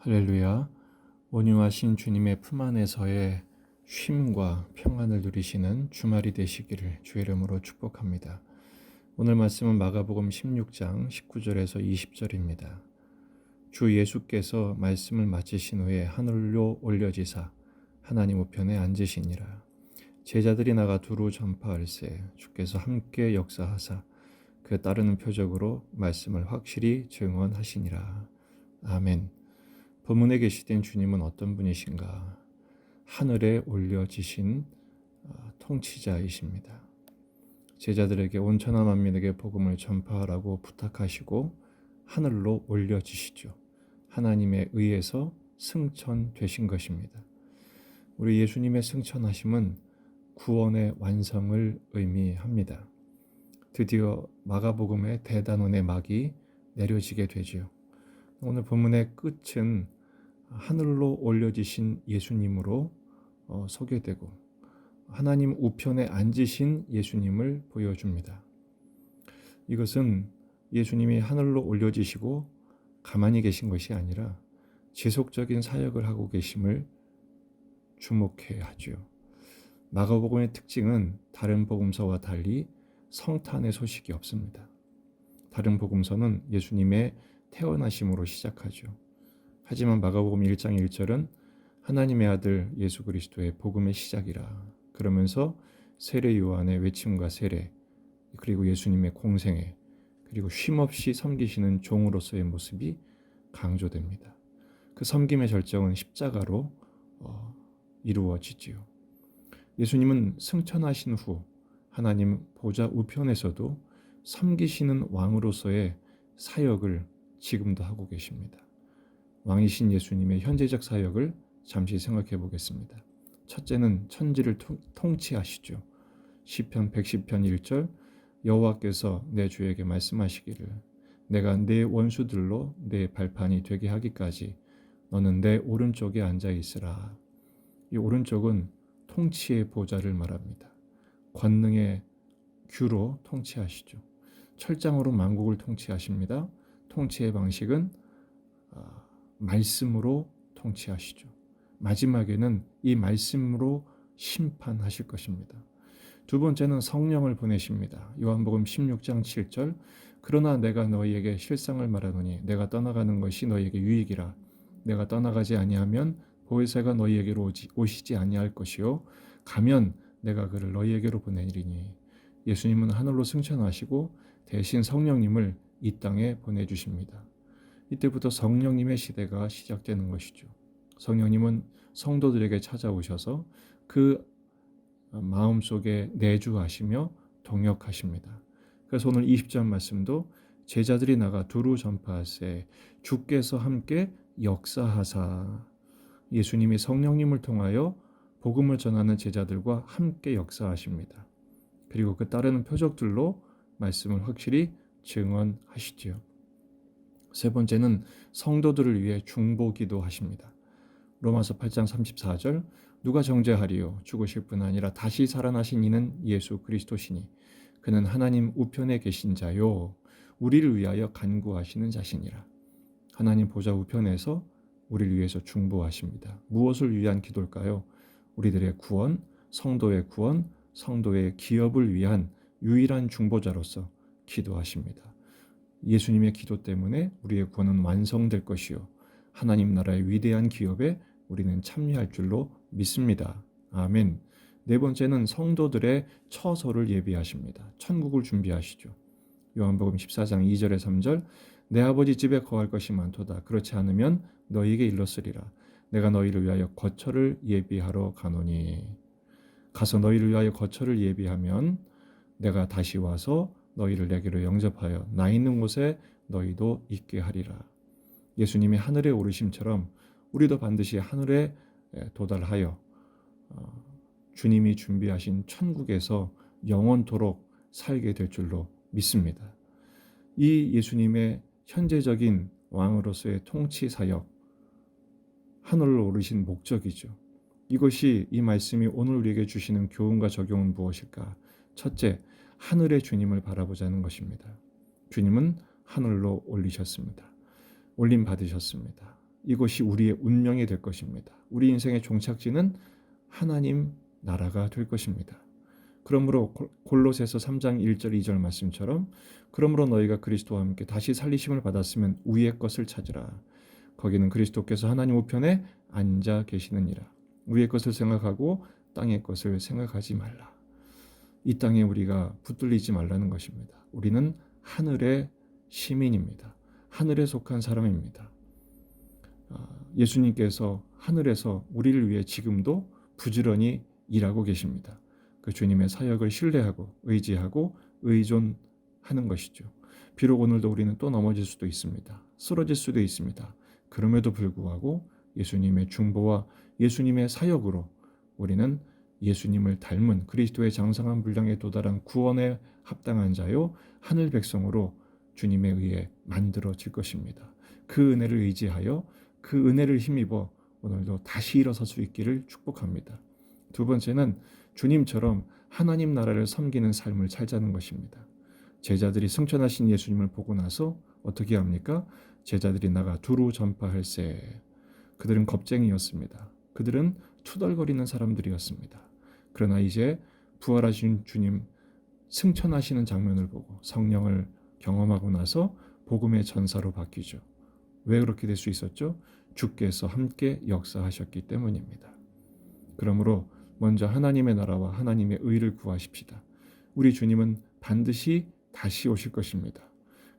할렐루야. 온유하신 주님의 품 안에서의 쉼과 평안을 누리시는 주말이 되시기를 주의 이름으로 축복합니다. 오늘 말씀은 마가복음 16장 19절에서 20절입니다. 주 예수께서 말씀을 마치신 후에 하늘로 올려지사 하나님 우편에 앉으시니라. 제자들이 나가 두루 전파할세 주께서 함께 역사하사 그 따르는 표적으로 말씀을 확실히 증언하시니라. 아멘. 본문에 계시된 주님은 어떤 분이신가? 하늘에 올려지신 통치자이십니다. 제자들에게 온 천하 만민에게 복음을 전파하라고 부탁하시고 하늘로 올려지시죠. 하나님에 의해서 승천되신 것입니다. 우리 예수님의 승천하심은 구원의 완성을 의미합니다. 드디어 마가복음의 대단원의 막이 내려지게 되죠. 오늘 본문의 끝은 하늘로 올려지신 예수님으로 소개되고 하나님 우편에 앉으신 예수님을 보여줍니다. 이것은 예수님이 하늘로 올려지시고 가만히 계신 것이 아니라 지속적인 사역을 하고 계심을 주목해야 하죠. 마가복음의 특징은 다른 복음서와 달리 성탄의 소식이 없습니다. 다른 복음서는 예수님의 태어나심으로 시작하죠. 하지만 마가복음 1장 1절은 하나님의 아들 예수 그리스도의 복음의 시작이라 그러면서 세례 요한의 외침과 세례 그리고 예수님의 공생애 그리고 쉼없이 섬기시는 종으로서의 모습이 강조됩니다. 그 섬김의 절정은 십자가로 이루어지지요. 예수님은 승천하신 후 하나님 보좌 우편에서도 섬기시는 왕으로서의 사역을 지금도 하고 계십니다. 왕이신 예수님의 현재적 사역을 잠시 생각해 보겠습니다. 첫째는 천지를 통치하시죠. 시편 110편 1절 여호와께서 내 주에게 말씀하시기를 내가 내 원수들로 내 발판이 되게 하기까지 너는 내 오른쪽에 앉아 있으라. 이 오른쪽은 통치의 보좌를 말합니다. 권능의 규로 통치하시죠. 철장으로 만국을 통치하십니다. 통치의 방식은 말씀으로 통치하시죠. 마지막에는 이 말씀으로 심판하실 것입니다. 두 번째는 성령을 보내십니다. 요한복음 16장 7절 그러나 내가 너희에게 실상을 말하노니 내가 떠나가는 것이 너희에게 유익이라 내가 떠나가지 아니하면 보혜사가 너희에게로 오시지 아니할 것이요 가면 내가 그를 너희에게로 보내리니 예수님은 하늘로 승천하시고 대신 성령님을 이 땅에 보내주십니다. 이때부터 성령님의 시대가 시작되는 것이죠. 성령님은 성도들에게 찾아오셔서 그 마음속에 내주하시며 동역하십니다. 그래서 오늘 20절 말씀도 제자들이 나가 두루 전파하세 주께서 함께 역사하사 예수님이 성령님을 통하여 복음을 전하는 제자들과 함께 역사하십니다. 그리고 그 따르는 표적들로 말씀을 확실히 증언하시지요. 세 번째는 성도들을 위해 중보기도 하십니다. 로마서 8장 34절 누가 정죄하리요 죽으실 뿐 아니라 다시 살아나신 이는 예수 그리스도시니 그는 하나님 우편에 계신 자요 우리를 위하여 간구하시는 자시니라. 하나님 보좌 우편에서 우리를 위해서 중보하십니다. 무엇을 위한 기도일까요? 우리들의 구원, 성도의 구원, 성도의 기업을 위한 유일한 중보자로서 기도하십니다. 예수님의 기도 때문에 우리의 구원은 완성될 것이요 하나님 나라의 위대한 기업에 우리는 참여할 줄로 믿습니다. 아멘. 네 번째는 성도들의 처소를 예비하십니다. 천국을 준비하시죠. 요한복음 14장 2절에 3절 내 아버지 집에 거할 것이 많도다. 그렇지 않으면 너희에게 일렀으리라. 내가 너희를 위하여 거처를 예비하러 가노니 가서 너희를 위하여 거처를 예비하면 내가 다시 와서 너희를 내게로 영접하여 나 있는 곳에 너희도 있게 하리라. 예수님이 하늘에 오르심처럼 우리도 반드시 하늘에 도달하여 주님이 준비하신 천국에서 영원토록 살게 될 줄로 믿습니다. 이 예수님의 현재적인 왕으로서의 통치 사역, 하늘로 오르신 목적이죠. 이것이 이 말씀이 오늘 우리에게 주시는 교훈과 적용은 무엇일까? 첫째, 하늘의 주님을 바라보자는 것입니다. 주님은 하늘로 올리셨습니다. 올림 받으셨습니다. 이것이 우리의 운명이 될 것입니다. 우리 인생의 종착지는 하나님 나라가 될 것입니다. 그러므로 골로새서 3장 1절 2절 말씀처럼 그러므로 너희가 그리스도와 함께 다시 살리심을 받았으면 위의 것을 찾으라. 거기는 그리스도께서 하나님 우편에 앉아 계시느니라. 위의 것을 생각하고 땅의 것을 생각하지 말라. 이 땅에 우리가 붙들리지 말라는 것입니다. 우리는 하늘의 시민입니다. 하늘에 속한 사람입니다. 예수님께서 하늘에서 우리를 위해 지금도 부지런히 일하고 계십니다. 그 주님의 사역을 신뢰하고 의지하고 의존하는 것이죠. 비록 오늘도 우리는 또 넘어질 수도 있습니다. 쓰러질 수도 있습니다. 그럼에도 불구하고 예수님의 중보와 예수님의 사역으로 우리는 예수님을 닮은 그리스도의 장성한 분량에 도달한 구원에 합당한 자요 하늘 백성으로 주님에 의해 만들어질 것입니다. 그 은혜를 의지하여 그 은혜를 힘입어 오늘도 다시 일어설 수 있기를 축복합니다. 두 번째는 주님처럼 하나님 나라를 섬기는 삶을 살자는 것입니다. 제자들이 승천하신 예수님을 보고 나서 어떻게 합니까? 제자들이 나가 두루 전파할세. 그들은 겁쟁이였습니다. 그들은 투덜거리는 사람들이었습니다. 그러나 이제 부활하신 주님 승천하시는 장면을 보고 성령을 경험하고 나서 복음의 전사로 바뀌죠. 왜 그렇게 될 수 있었죠? 주께서 함께 역사하셨기 때문입니다. 그러므로 먼저 하나님의 나라와 하나님의 의를 구하십시다. 우리 주님은 반드시 다시 오실 것입니다.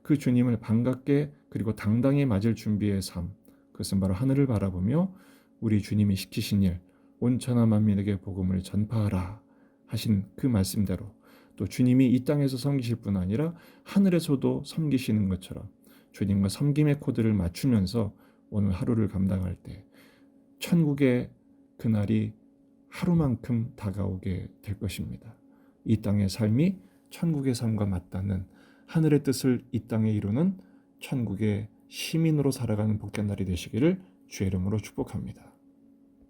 그 주님을 반갑게 그리고 당당히 맞을 준비의 삶, 그것은 바로 하늘을 바라보며 우리 주님이 시키신 일, 온천하 만민에게 복음을 전파하라 하신 그 말씀대로 또 주님이 이 땅에서 섬기실 뿐 아니라 하늘에서도 섬기시는 것처럼 주님과 섬김의 코드를 맞추면서 오늘 하루를 감당할 때 천국의 그날이 하루만큼 다가오게 될 것입니다. 이 땅의 삶이 천국의 삶과 맞닿는 하늘의 뜻을 이 땅에 이루는 천국의 시민으로 살아가는 복된 날이 되시기를 주의 이름으로 축복합니다.